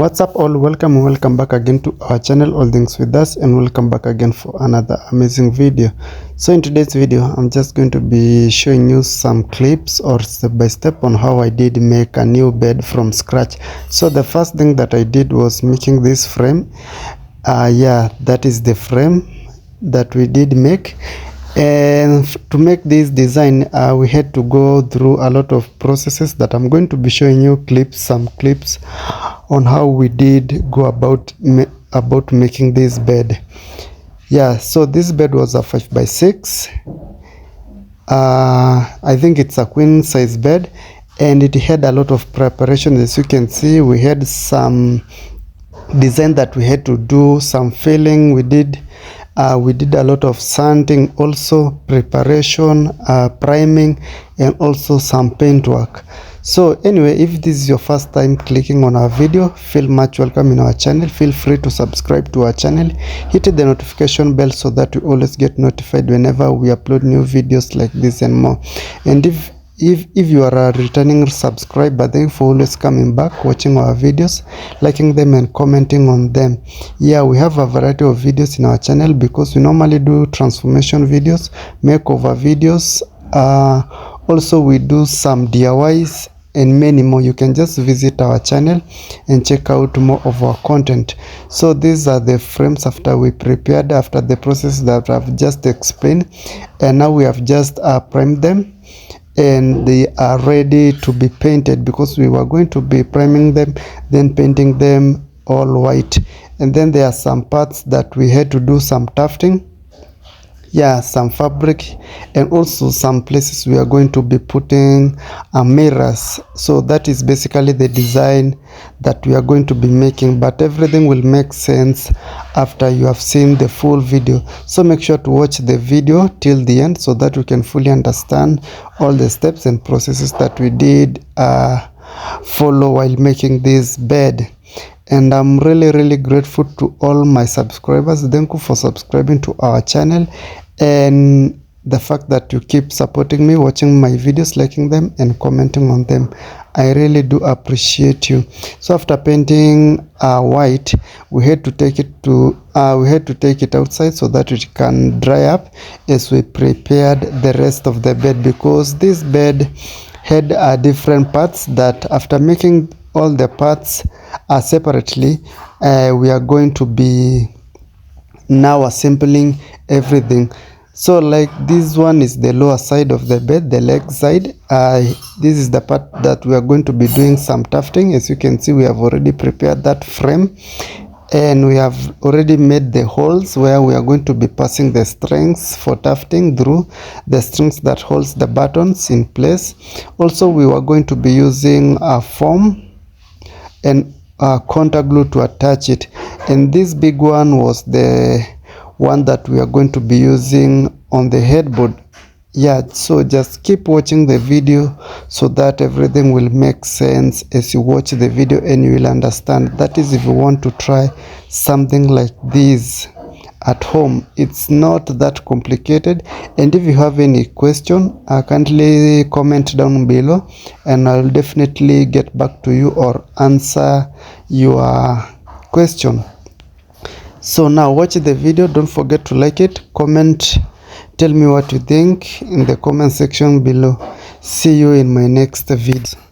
What's up all, welcome back again to our channel All Things With Us, and welcome back again for another amazing video. So in today's video I'm just going to be showing you some clips or step by step on how I did make a new bed from scratch. So the first thing that I did was making this frame. That is the frame that we did make. And to make this design we had to go through a lot of processes that I'm going to be showing you some clips on how we did go about making this bed. So this bed was a 5x6. I think it's a queen size bed, and it had a lot of preparation. As you can see, we had some design that we had to do, some filling we did a lot of sanding, also preparation, priming, and also some paint work. So anyway, if this is your first time clicking on our video, feel much welcome in our channel. Feel free to subscribe to our channel, hit the notification bell so that you always get notified whenever we upload new videos like this and more. And if you are a returning subscriber, thank you for always coming back, watching our videos, liking them and commenting on them. We have a variety of videos in our channel because we normally do transformation videos, makeover videos, also we do some DIYs and many more. You can just visit our channel and check out more of our content. So these are the frames after we prepared, after the process that I've just explained, and now we have just primed them and they are ready to be painted, because we were going to be priming them, then painting them all white. And then there are some parts that we had to do some tufting, some fabric, and also some places we are going to be putting mirrors. So that is basically the design that we are going to be making, but everything will make sense after you have seen the full video. So make sure to watch the video till the end so that you can fully understand all the steps and processes that we did follow while making this bed. And I'm really grateful to all my subscribers. Thank you for subscribing to our channel, and the fact that you keep supporting me, watching my videos, liking them and commenting on them. I really do appreciate you. So after painting white, we had to take it outside so that it can dry up as we prepared the rest of the bed, because this bed had different parts that after making all the parts separately, we are going to be now assembling everything. So like this one is the lower side of the bed, the leg side. This is the part that we are going to be doing some tufting. As you can see, we have already prepared that frame, and we have already made the holes where we are going to be passing the strings for tufting through the strings that holds the buttons in place. Also, we were going to be using a foam and contact glue to attach it, and this big one was the one that we are going to be using on the headboard. So just keep watching the video so that everything will make sense as you watch the video, and you will understand. That is, if you want to try something like this at home, it's not that complicated. And if you have any question, kindly comment down below and I'll definitely get back to you or answer your question. So now watch the video, don't forget to like it, comment, tell me what you think in the comment section below. See you in my next video.